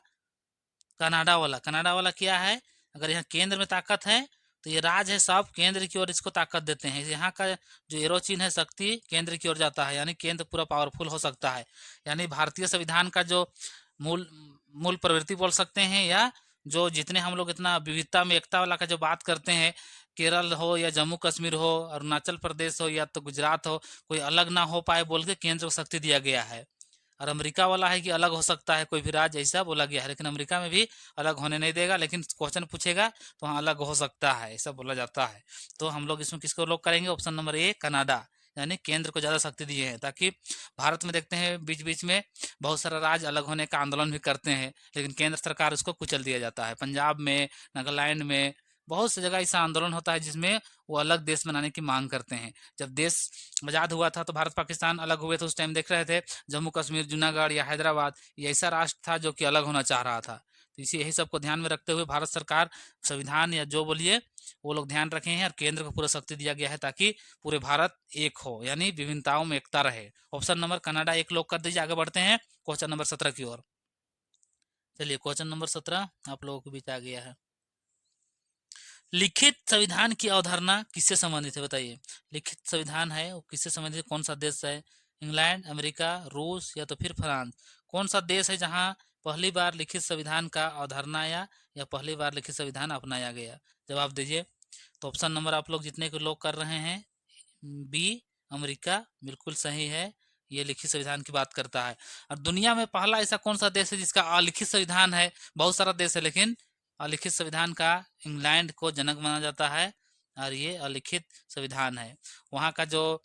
कनाडा वाला। कनाडा वाला क्या है? अगर यहाँ केंद्र में ताकत है तो ये राज है सब केंद्र की ओर इसको ताकत देते हैं। यहाँ का जो एरो चिन्ह है शक्ति केंद्र की ओर जाता है, यानी केंद्र पूरा पावरफुल हो सकता है। यानी भारतीय संविधान का जो मूल मूल प्रवृत्ति बोल सकते हैं, या जो जितने हम लोग इतना विविधता में एकता वाला का जो बात करते हैं, केरल हो या जम्मू कश्मीर हो, अरुणाचल प्रदेश हो या तो गुजरात हो, कोई अलग ना हो पाए बोल के केंद्र को शक्ति दिया गया है। और अमेरिका वाला है कि अलग हो सकता है कोई भी राज्य, ऐसा बोला गया है, लेकिन अमेरिका में भी अलग होने नहीं देगा, लेकिन क्वेश्चन पूछेगा तो वहाँ अलग हो सकता है, ऐसा बोला जाता है। तो हम लोग इसमें किसको लॉक करेंगे? ऑप्शन नंबर ए कनाडा, यानी केंद्र को ज्यादा शक्ति दिए हैं। ताकि भारत में देखते हैं बीच बीच में बहुत सारा राज्य अलग होने का आंदोलन भी करते हैं, लेकिन केंद्र सरकार उसको कुचल दिया जाता है। पंजाब में, नागालैंड में बहुत सी जगह ऐसा आंदोलन होता है जिसमें वो अलग देश बनाने की मांग करते हैं। जब देश आजाद हुआ था तो भारत पाकिस्तान अलग हुए थे, उस टाइम देख रहे थे जम्मू कश्मीर, जूनागढ़ या हैदराबाद ये ऐसा राष्ट्र था जो कि अलग होना चाह रहा था। तो इसी यही सबको ध्यान में रखते हुए भारत सरकार संविधान या जो बोलिए वो लोग ध्यान रखे हैं और केंद्र को पूरा शक्ति दिया गया है ताकि पूरे भारत एक हो, यानी विभिन्नताओं में एकता रहे। ऑप्शन नंबर कनाडा एक लोग कर दीजिए। आगे बढ़ते हैं क्वेश्चन नंबर 17 की ओर। चलिए क्वेश्चन नंबर 17 आप लोगों के बीच आ गया है। लिखित संविधान की अवधारणा किससे संबंधित है बताइए। लिखित संविधान है वो किससे संबंधित है, कौन सा देश है? इंग्लैंड, अमेरिका, रूस या तो फिर फ्रांस। कौन सा देश है जहां पहली बार लिखित संविधान का अवधारणा आया या पहली बार लिखित संविधान अपनाया गया? जवाब दीजिए। तो ऑप्शन नंबर आप लोग जितने के लोग कर रहे हैं बी, अमेरिका, बिल्कुल सही है। ये लिखित संविधान की बात करता है। और दुनिया में पहला ऐसा कौन सा देश है जिसका अलिखित संविधान है? बहुत सारा देश है लेकिन अलिखित संविधान का इंग्लैंड को जनक माना जाता है और ये अलिखित संविधान है। वहाँ का जो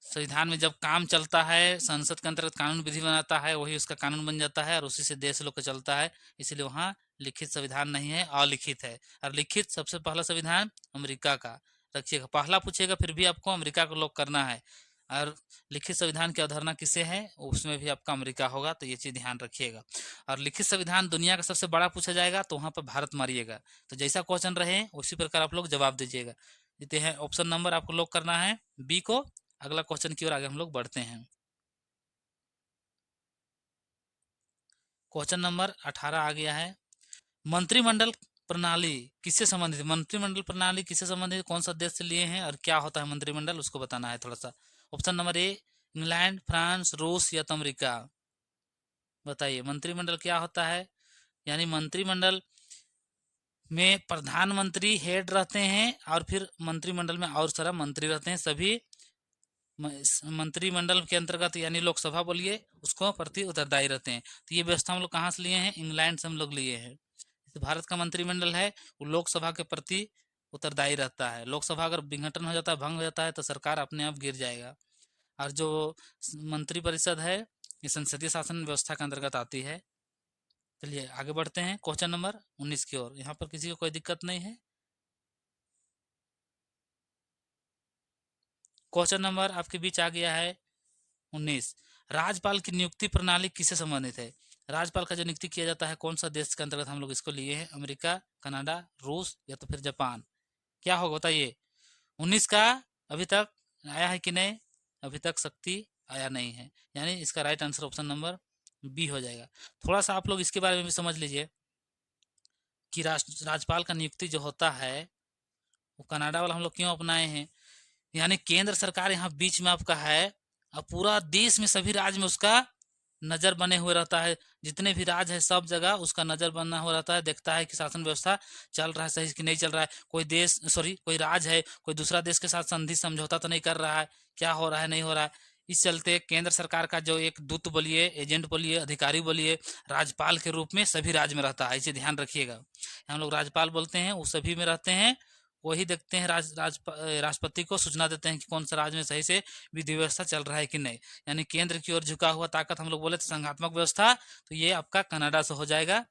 संविधान में जब काम चलता है, संसद के अंतर्गत कानून विधि बनाता है, वही उसका कानून बन जाता है और उसी से देश लोग का चलता है। इसलिए वहाँ लिखित संविधान नहीं है, अलिखित है। और लिखित सबसे पहला संविधान अमेरिका का रखिएगा। पहला पूछेगा फिर भी आपको अमेरिका को लॉक करना है। और लिखित संविधान की अवधारणा किसे है उसमें भी आपका अमेरिका होगा, तो ये चीज ध्यान रखिएगा। और लिखित संविधान दुनिया का सबसे बड़ा पूछा जाएगा तो वहां पर भारत मारिएगा। तो जैसा क्वेश्चन रहे उसी प्रकार आप लोग जवाब दीजिएगा। देते हैं ऑप्शन नंबर आपको लॉक करना है बी को। अगला क्वेश्चन की ओर आगे हम लोग बढ़ते हैं। क्वेश्चन नंबर 18 आ गया है। मंत्रिमंडल प्रणाली किससे संबंधित है? मंत्रिमंडल प्रणाली किससे संबंधित है, कौन सा देश से लिए हैं और क्या होता है मंत्रिमंडल, उसको बताना है थोड़ा सा। Option number A England, France, रूस या तो अमेरिका। बताइए मंत्रिमंडल क्या होता है। यानी मंत्रिमंडल में प्रधानमंत्री हेड रहते हैं और फिर मंत्रिमंडल में और सारा मंत्री रहते हैं। सभी मंत्रिमंडल के अंतर्गत यानी लोकसभा बोलिए उसको प्रति उत्तरदायी रहते हैं। तो ये व्यवस्था हम लोग कहाँ से लिए हैं? इंग्लैंड से हम लोग लिए हैं। तो भारत का मंत्रिमंडल है वो लोकसभा के प्रति उत्तरदायी रहता है। लोकसभा अगर विघटन हो जाता है, भंग हो जाता है तो सरकार अपने आप गिर जाएगा। और जो मंत्री परिषद है ये संसदीय शासन व्यवस्था के अंतर्गत आती है। चलिए आगे बढ़ते हैं क्वेश्चन नंबर 19 की ओर। यहाँ पर किसी को कोई दिक्कत नहीं है। क्वेश्चन नंबर आपके बीच आ गया है 19। राज्यपाल की नियुक्ति प्रणाली किससे संबंधित है? राज्यपाल का जो नियुक्ति किया जाता है कौन सा देश के अंतर्गत हम लोग इसको लिए हैं? अमेरिका, कनाडा, रूस या तो फिर जापान। क्या होगा बताइए। 19 का अभी तक आया है कि नहीं? अभी तक शक्ति आया नहीं है, यानी इसका right answer option number B हो जाएगा। थोड़ा सा आप लोग इसके बारे में भी समझ लीजिए कि राज्यपाल का नियुक्ति जो होता है वो कनाडा वाला हम लोग क्यों अपनाए हैं। यानी केंद्र सरकार यहाँ बीच में आपका है और पूरा देश में सभी राज्य में उसका नजर बने हुए रहता है। जितने भी राज्य है सब जगह उसका नजर बना हुआ रहता है, देखता है कि शासन व्यवस्था चल रहा है सही कि नहीं चल रहा है। कोई देश कोई राज्य है कोई दूसरा देश के साथ संधि समझौता तो नहीं कर रहा है, क्या हो रहा है नहीं हो रहा है। इस चलते केंद्र सरकार का जो एक दूत बोलिए, एजेंट बोलिए, अधिकारी बोलिए, राज्यपाल के रूप में सभी राज्य में रहता है। इसे ध्यान रखिएगा। हम लोग राज्यपाल बोलते हैं वो सभी में रहते हैं। वही देखते हैं राष्ट्रपति को सूचना देते हैं कि कौन सा राज्य में सही से विधि व्यवस्था चल रहा है कि नहीं। यानी केंद्र की ओर झुका हुआ ताकत हम लोग बोले तो संघात्मक व्यवस्था, तो ये आपका कनाडा से हो जाएगा।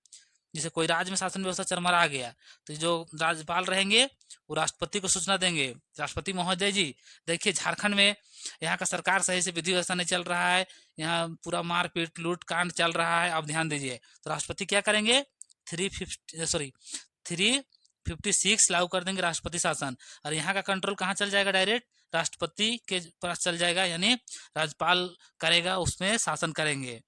जैसे कोई राज्य में शासन व्यवस्था चरमरा गया तो जो राज्यपाल रहेंगे वो राष्ट्रपति को सूचना देंगे, राष्ट्रपति महोदय जी देखिए झारखंड में यहाँ का सरकार सही से विधि व्यवस्था नहीं चल रहा है, यहाँ पूरा मारपीट लूट कांड चल रहा है, आप ध्यान दीजिए। तो राष्ट्रपति क्या करेंगे 356 लागू कर देंगे राष्ट्रपति शासन। और यहाँ का कंट्रोल कहाँ चल जाएगा? डायरेक्ट राष्ट्रपति के पास चल जाएगा, यानी राज्यपाल करेगा उसमें शासन करेंगे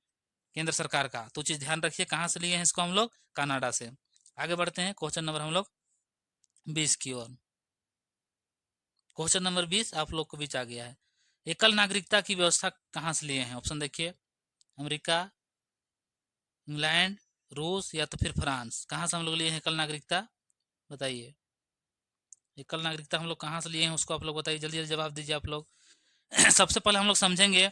केंद्र सरकार का। तो चीज ध्यान रखिए कहाँ से लिए हैं इसको हम लोग? कनाडा से। आगे बढ़ते हैं क्वेश्चन नंबर हम लोग 20 की ओर। क्वेश्चन नंबर 20 आप लोग को बीच आ गया है। एकल नागरिकता की व्यवस्था कहाँ से लिए हैं? ऑप्शन देखिए अमेरिका, इंग्लैंड, रूस या तो फिर फ्रांस। कहाँ से हम लोग लिए हैं एकल नागरिकता बताइए। एकल नागरिकता हम लोग कहाँ से लिए हैं उसको आप लोग बताइए, जल्दी जल्दी जवाब दीजिए आप लोग। सबसे पहले हम लोग समझेंगे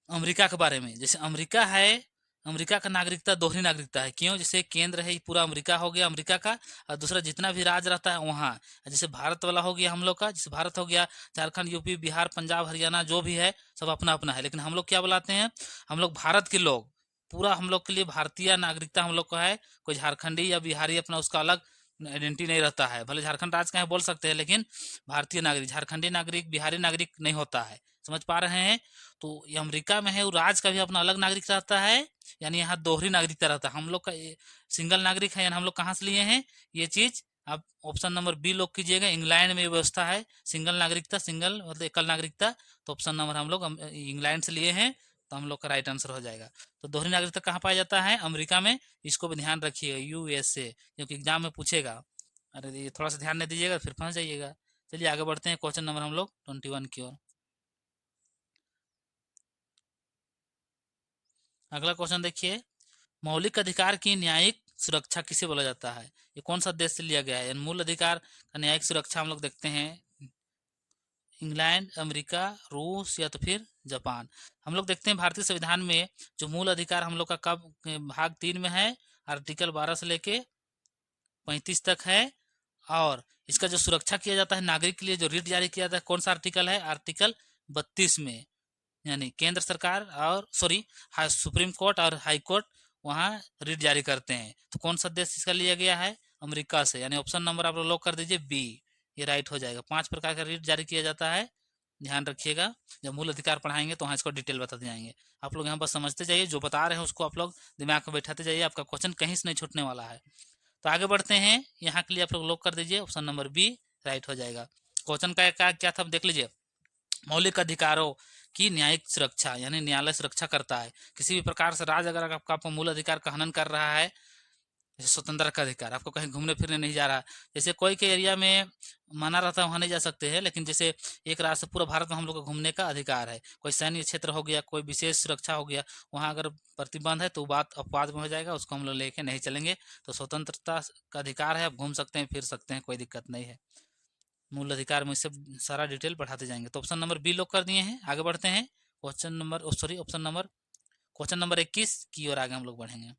अमेरिका के बारे में। जैसे अमेरिका है, अमेरिका का नागरिकता दोहरी नागरिकता है। क्यों? जैसे केंद्र है पूरा अमेरिका हो गया अमेरिका का, और दूसरा जितना भी राज्य रहता है वहाँ, जैसे भारत वाला हो गया हम लोग का, जैसे भारत हो गया झारखंड, यूपी, बिहार, पंजाब, हरियाणा जो भी है सब अपना अपना है। लेकिन हम लोग क्या बुलाते हैं? हम लोग भारत के लोग, पूरा हम लोग के लिए भारतीय नागरिकता हम लोग का है। कोई झारखंडी या बिहारी अपना उसका अलग आइडेंटिटी नहीं रहता है। भले झारखंड राज्य का है बोल सकते हैं लेकिन भारतीय नागरिक, झारखंडी नागरिक, बिहारी नागरिक नहीं होता है। समझ पा रहे हैं। तो ये अमेरिका में है, वो राज्य का भी अपना अलग नागरिक रहता है, यानी यहाँ दोहरी नागरिकता रहता है। हम लोग का सिंगल नागरिक है, यानी हम लोग कहाँ से लिए हैं ये चीज। आप ऑप्शन नंबर बी लॉक कीजिएगा। इंग्लैंड में ये व्यवस्था है, सिंगल नागरिकता, सिंगल मतलब एकल नागरिकता। तो ऑप्शन नंबर हम लोग इंग्लैंड से लिए हैं, तो हम लोग का राइट आंसर हो जाएगा। तो दोहरी नागरिकता कहाँ पाया जाता है? अमेरिका में। इसको भी ध्यान रखिएगा, यूएसए, क्योंकि एग्जाम में पूछेगा। अरे ये थोड़ा सा ध्यान नहीं दीजिएगा फिर फंस जाइएगा। चलिए आगे बढ़ते हैं, क्वेश्चन नंबर हम लोग 21 की ओर। अगला क्वेश्चन देखिए, मौलिक अधिकार की न्यायिक सुरक्षा किसे बोला जाता है? ये कौन सा देश से लिया गया है? मूल अधिकार का न्यायिक सुरक्षा हम लोग देखते हैं इंग्लैंड, अमेरिका, रूस या तो फिर जापान। हम लोग देखते हैं भारतीय संविधान में जो मूल अधिकार हम लोग का कब भाग 3 में है, आर्टिकल 12 से लेके 35 तक है। और इसका जो सुरक्षा किया जाता है नागरिक के लिए, जो रिट जारी किया जाता है, कौन सा आर्टिकल है? आर्टिकल 32 में। यानी केंद्र सरकार और सुप्रीम कोर्ट और हाई कोर्ट वहाँ रिट जारी करते हैं। तो कौन सा देश इसका लिया गया है? अमेरिका से। यानी ऑप्शन नंबर आप लोग लॉक कर दीजिए बी, ये राइट हो जाएगा। 5 प्रकार का रिट जारी किया जाता है, ध्यान रखिएगा। जब मूल अधिकार पढ़ाएंगे तो वहाँ इसको डिटेल बताते जाएंगे। आप लोग यहाँ बस समझते जाइए, जो बता रहे हैं उसको आप लोग दिमाग में बैठाते जाइए, आपका क्वेश्चन कहीं से नहीं छूटने वाला है। तो आगे बढ़ते हैं, यहाँ के लिए आप लोग लॉक कर दीजिए, ऑप्शन नंबर बी राइट हो जाएगा। क्वेश्चन का क्या था देख लीजिए, मौलिक अधिकारों की न्यायिक सुरक्षा, यानी न्यायालय सुरक्षा करता है। किसी भी प्रकार से राज्य अगर आपका मूल अधिकार का हनन कर रहा है, जैसे स्वतंत्रता का अधिकार, आपको कहीं घूमने फिरने नहीं जा रहा, जैसे कोई के एरिया में माना रहता है वहाँ नहीं जा सकते हैं, लेकिन जैसे एक राज्य से पूरा भारत में हम लोग को घूमने का अधिकार है। कोई सैन्य क्षेत्र हो गया, कोई विशेष सुरक्षा हो गया, वहाँ अगर प्रतिबंध है तो बात अपवाद में हो जाएगा, उसको हम लोग लेके नहीं चलेंगे। तो स्वतंत्रता का अधिकार है, आप घूम सकते हैं, फिर सकते हैं, कोई दिक्कत नहीं है। मूल अधिकार में इससे सारा डिटेल पढ़ाते जाएंगे। तो ऑप्शन नंबर बी लॉक कर दिए हैं। आगे बढ़ते हैं, क्वेश्चन नंबर 21 की ओर आगे हम लोग बढ़ेंगे।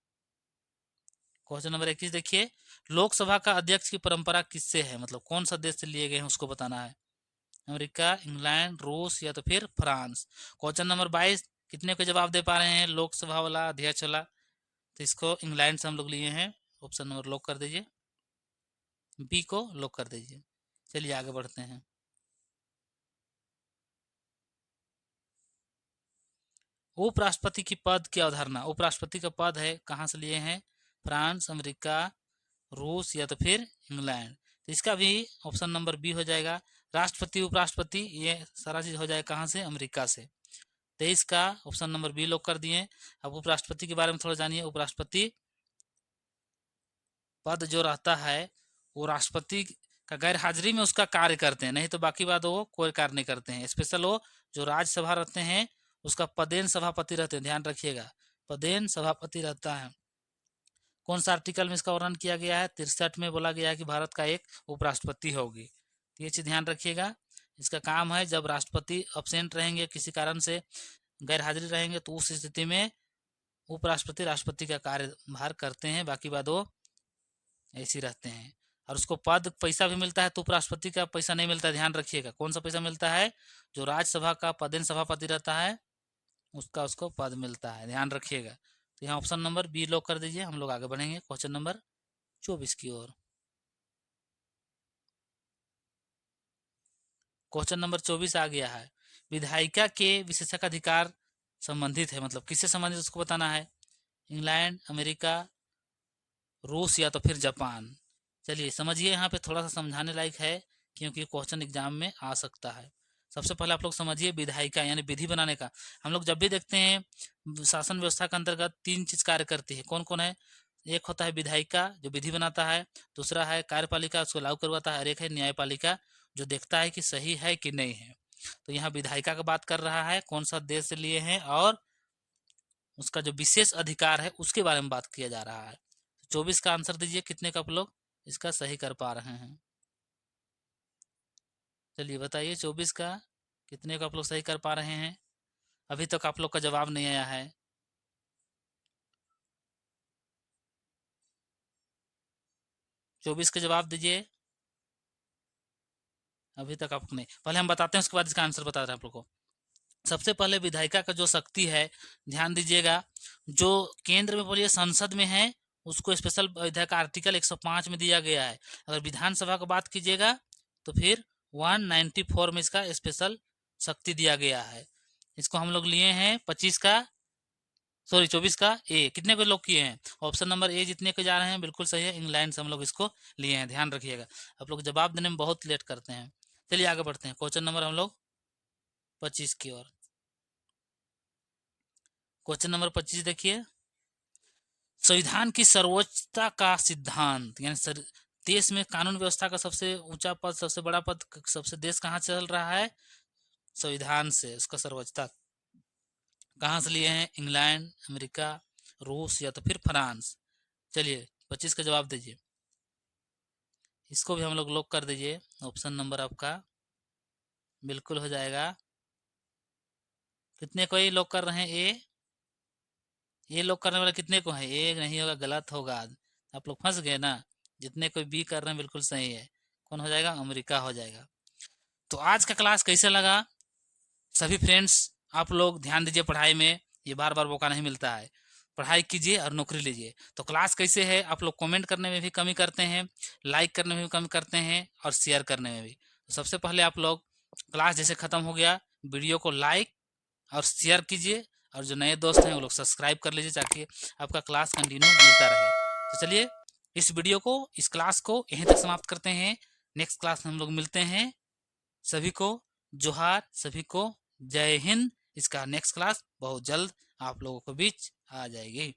क्वेश्चन नंबर 21 देखिए, लोकसभा का अध्यक्ष की परंपरा किससे है? मतलब कौन सा देश से लिए गए हैं उसको बताना है। अमेरिका, इंग्लैंड, रूस या तो फिर फ्रांस। क्वेश्चन नंबर 22 कितने को जवाब दे पा रहे हैं? लोकसभा वाला, अध्यक्ष वाला। तो इसको इंग्लैंड से हम लोग लिए हैं, ऑप्शन नंबर लॉक कर दीजिए, बी को लॉक कर दीजिए। चलिए आगे बढ़ते हैं। उपराष्ट्रपति की पद की अवधारणा, उपराष्ट्रपति का पद है, कहाँ से लिए हैं? फ्रांस, अमेरिका, रूस या तो फिर इंग्लैंड। तो इसका भी ऑप्शन नंबर बी हो जाएगा। राष्ट्रपति, उपराष्ट्रपति, ये सारा चीज हो जाएगा कहाँ से? अमेरिका से। 23 का ऑप्शन नंबर बी लॉक कर दिए। अब उपराष्ट्रपति के बारे में थोड़ा जानिए। उपराष्ट्रपति पद जो रहता है वो राष्ट्रपति का गैर हाजिरी में उसका कार्य करते हैं, नहीं तो बाकी बात वो कोई कार्य नहीं करते हैं। स्पेशल वो जो राज्यसभा रहते हैं उसका पदेन सभापति रहते हैं, ध्यान रखिएगा, पदेन सभापति रहता है। कौन सा आर्टिकल में इसका वर्णन किया गया है? 63 में बोला गया है कि भारत का एक उपराष्ट्रपति होगी। तो ये चीज ध्यान रखिएगा। इसका काम है जब राष्ट्रपति अब्सेंट रहेंगे, किसी कारण से गैर हाजिरी रहेंगे, तो उस स्थिति में उपराष्ट्रपति राष्ट्रपति का कार्यभार करते हैं, बाकी बात वो ऐसे रहते हैं। और उसको पद पैसा भी मिलता है, तो उपराष्ट्रपति का पैसा नहीं मिलता है, ध्यान रखिएगा। कौन सा पैसा मिलता है? जो राज्यसभा का पदेन सभापति रहता है उसको पद मिलता है, ध्यान रखिएगा। तो यहाँ ऑप्शन नंबर बी लॉक कर दीजिए। हम लोग आगे बढ़ेंगे क्वेश्चन नंबर 24 की ओर। क्वेश्चन नंबर 24 आ गया है, विधायिका के विशेषाधिकार संबंधित है, मतलब किससे संबंधित उसको बताना है। इंग्लैंड, अमेरिका, रूस या तो फिर जापान। चलिए समझिए, यहाँ पे थोड़ा सा समझाने लायक है क्योंकि क्वेश्चन एग्जाम में आ सकता है। सबसे पहले आप लोग समझिए विधायिका यानी विधि बनाने का। हम लोग जब भी देखते हैं शासन व्यवस्था के अंतर्गत 3 चीज कार्य करती है, कौन कौन है? एक होता है विधायिका जो विधि बनाता है, दूसरा है कार्यपालिका उसको लागू करवाता है, और एक है न्यायपालिका जो देखता है कि सही है कि नहीं है। तो यहाँ विधायिका का बात कर रहा है, कौन सा देश से लिए हैं और उसका जो विशेष अधिकार है उसके बारे में बात किया जा रहा है। 24 का आंसर दीजिए, कितने का आप लोग इसका सही कर पा रहे हैं? चलिए बताइए 24 का कितने का आप लोग सही कर पा रहे हैं? अभी तक आप लोग का जवाब नहीं आया है। 24 का जवाब दीजिए। अभी तक आप नहीं, पहले हम बताते हैं उसके बाद इसका आंसर बता रहे हैं आप लोग को। सबसे पहले विधायिका का जो शक्ति है, ध्यान दीजिएगा, जो केंद्र में बोलिए संसद में है उसको स्पेशल विधायिका आर्टिकल 105 में दिया गया है। अगर विधानसभा की बात कीजिएगा तो फिर 194 में इसका स्पेशल शक्ति दिया गया है। इसको हम लोग लिए हैं 24 का ए। कितने को लोग किए हैं? ऑप्शन नंबर ए जितने को जा रहे हैं बिल्कुल सही है, इंग्लैंड से हम लोग इसको लिए हैं, ध्यान रखिएगा। आप लोग जवाब देने में बहुत लेट करते हैं। चलिए आगे बढ़ते हैं, क्वेश्चन नंबर हम लोग 25 की ओर। क्वेश्चन नंबर 25 देखिए, संविधान की सर्वोच्चता का सिद्धांत, यानी देश में कानून व्यवस्था का सबसे ऊंचा पद, सबसे बड़ा पद, सबसे देश कहाँ चल रहा है? संविधान से। उसका सर्वोच्चता कहाँ से लिए हैं? इंग्लैंड, अमेरिका, रूस या तो फिर फ्रांस। चलिए 25 का जवाब दीजिए। इसको भी हम लोग लॉक कर दीजिए। ऑप्शन नंबर आपका बिल्कुल हो जाएगा। कितने को ये लॉक कर रहे हैं? ए। ये लॉक करने वाला कितने को है? ए नहीं होगा, गलत होगा। आप लोग फंस गए ना। जितने कोई बी कर रहे हैं बिल्कुल सही है। कौन हो जाएगा? अमेरिका हो जाएगा। तो आज का क्लास कैसे लगा सभी फ्रेंड्स? आप लोग ध्यान दीजिए पढ़ाई में, ये बार बार मौका नहीं मिलता है। पढ़ाई कीजिए और नौकरी लीजिए। तो क्लास कैसे है? आप लोग कमेंट करने में भी कमी करते हैं, लाइक करने में भी कमी करते हैं और शेयर करने में भी। तो सबसे पहले आप लोग क्लास जैसे खत्म हो गया, वीडियो को लाइक और शेयर कीजिए, और जो नए दोस्त हैं वो लोग सब्सक्राइब कर लीजिए ताकि आपका क्लास कंटिन्यू मिलता रहे। तो चलिए इस वीडियो को, इस क्लास को यहीं तक समाप्त करते हैं। नेक्स्ट क्लास में हम लोग मिलते हैं। सभी को जोहार, सभी को जय हिंद। इसका नेक्स्ट क्लास बहुत जल्द आप लोगों के बीच आ जाएगी।